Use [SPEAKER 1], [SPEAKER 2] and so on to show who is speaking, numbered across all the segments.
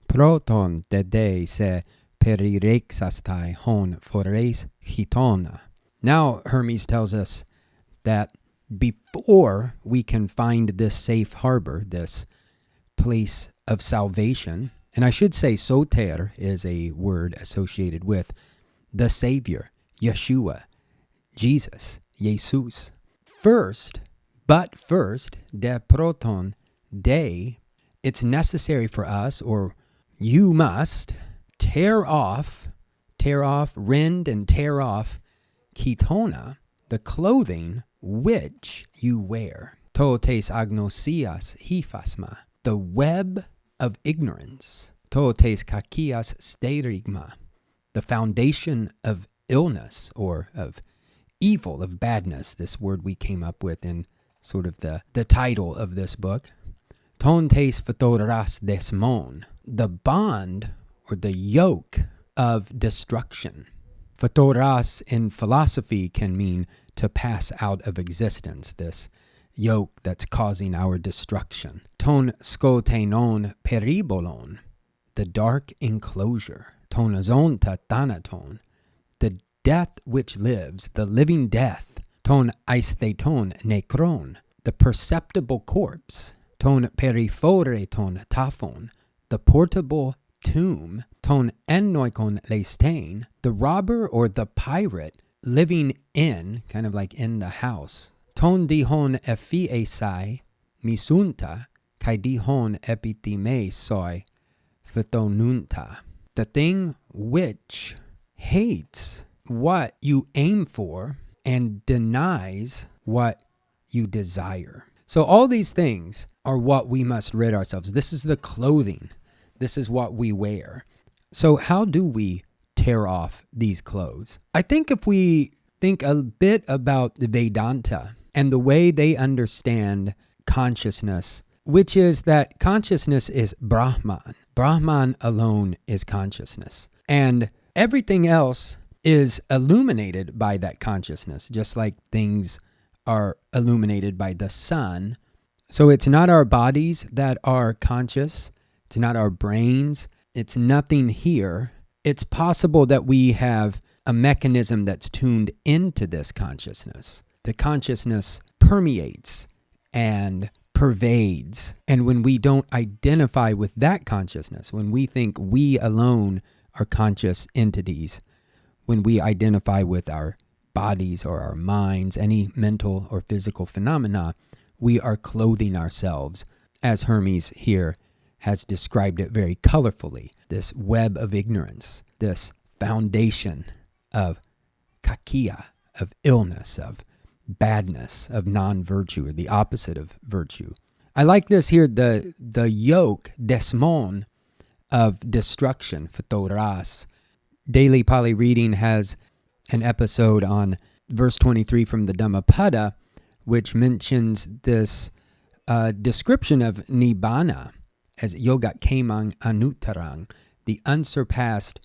[SPEAKER 1] Proton de se perirexastai hon fores hitona. Now Hermes tells us that before we can find this safe harbor, this place of salvation, and I should say soter is a word associated with the Savior, Yeshua, Jesus, Jesus. First, de proton de, it's necessary for us, or you must, tear off, rend and tear off ketona, the clothing which you wear. Totes agnosias hiphasma, the web of ignorance. Totes kakias sterigma, the foundation of illness or of evil, of badness, this word we came up with in sort of the title of this book. Tontes photoras desmon, the bond or the yoke of destruction. Photoras in philosophy can mean to pass out of existence, this yoke that's causing our destruction. Ton skotenon peribolon, the dark enclosure. Tonazonta thanaton, the death which lives, the living death. Ton aistheton necron, the perceptible corpse. Ton periphoreton taphon, the portable tomb. Ton ennoikon leistain, the robber or the pirate living in, kind of like in the house. Ton dihon ephiesai misunta, kai dihon epithime soi phytonunta, the thing which hates what you aim for and denies what you desire. So all these things are what we must rid ourselves. This is the clothing. This is what we wear. So how do we tear off these clothes? I think if we think a bit about the Vedanta and the way they understand consciousness, which is that consciousness is Brahman. Brahman alone is consciousness. And everything else is illuminated by that consciousness, just like things are illuminated by the sun. So it's not our bodies that are conscious. It's not our brains. It's nothing here. It's possible that we have a mechanism that's tuned into this consciousness. The consciousness permeates and pervades. And when we don't identify with that consciousness, when we think we alone are conscious entities, when we identify with our bodies or our minds, any mental or physical phenomena, we are clothing ourselves, as Hermes here has described it very colorfully, this web of ignorance, this foundation of kakia, of illness, of badness, of non-virtue, or the opposite of virtue. I like this here, the yoke, desmon, of destruction, photoras. Daily Pali Reading has an episode on verse 23 from the Dhammapada, which mentions this description of nibbana as yogat kemang anuttarang, the unsurpassed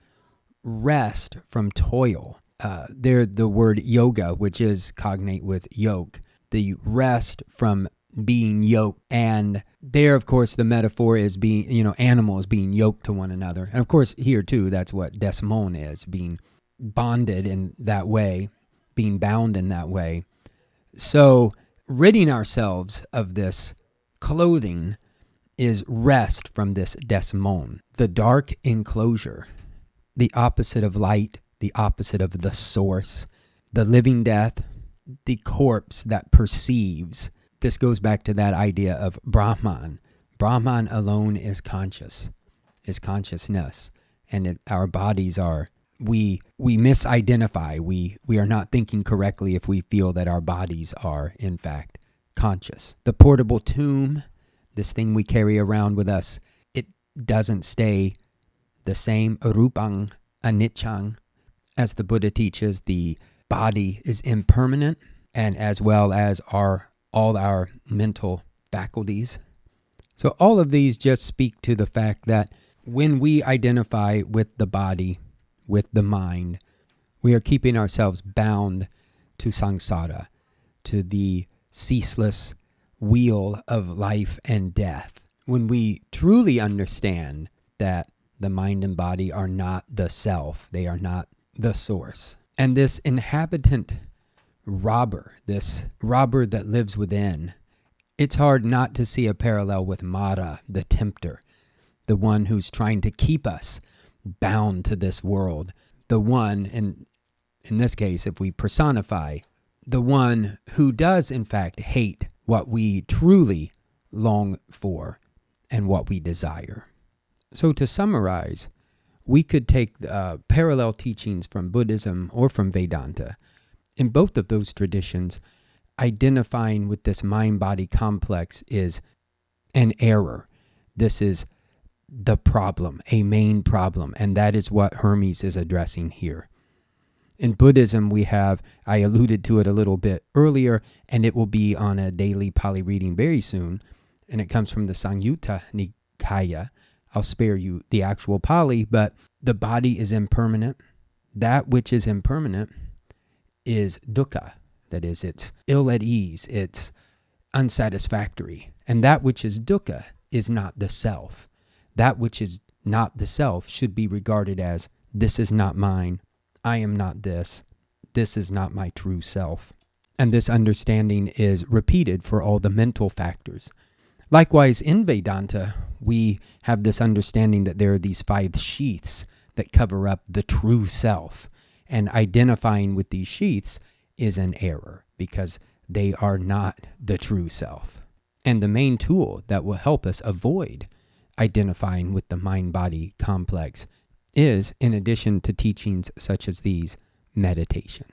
[SPEAKER 1] rest from toil. There, the word yoga, which is cognate with yoke, the rest from being yoked. And there, of course, the metaphor is being, animals being yoked to one another. And of course, here too, that's what desmon is, being bonded in that way, being bound in that way. So ridding ourselves of this clothing is rest from this desmon, the dark enclosure, the opposite of light, the opposite of the source, the living death, the corpse that perceives. This goes back to that idea of Brahman. Brahman alone is conscious, is consciousness. And our bodies are, we misidentify. We are not thinking correctly if we feel that our bodies are, in fact, conscious. The portable tomb, this thing we carry around with us, it doesn't stay the same. Rupang anicchang. As the Buddha teaches, the body is impermanent, and as well as all our mental faculties. So all of these just speak to the fact that when we identify with the body, with the mind, we are keeping ourselves bound to samsara, to the ceaseless wheel of life and death. When we truly understand that The mind and body are not the self. They are not the source. And this inhabitant robber, this robber that lives within, it's hard not to see a parallel with Mara, the tempter, the one who's trying to keep us bound to this world. The one, and in this case, if we personify, the one who does in fact hate what we truly long for and what we desire. So to summarize, we could take parallel teachings from Buddhism or from Vedanta. In both of those traditions, identifying with this mind-body complex is an error. This is the problem, a main problem, and that is what Hermes is addressing here. In Buddhism, we have, I alluded to it a little bit earlier, and it will be on a daily Pali reading very soon, and it comes from the Samyutta Nikaya. I'll spare you the actual Pali, but the body is impermanent. That which is impermanent is dukkha. That is, it's ill at ease, it's unsatisfactory. And that which is dukkha is not the self. That which is not the self should be regarded as, this is not mine, I am not this is not my true self. And this understanding is repeated for all the mental factors. Likewise, in Vedanta, we have this understanding that there are these 5 sheaths that cover up the true self. And identifying with these sheaths is an error because they are not the true self. And the main tool that will help us avoid identifying with the mind-body complex is, in addition to teachings such as these, meditation.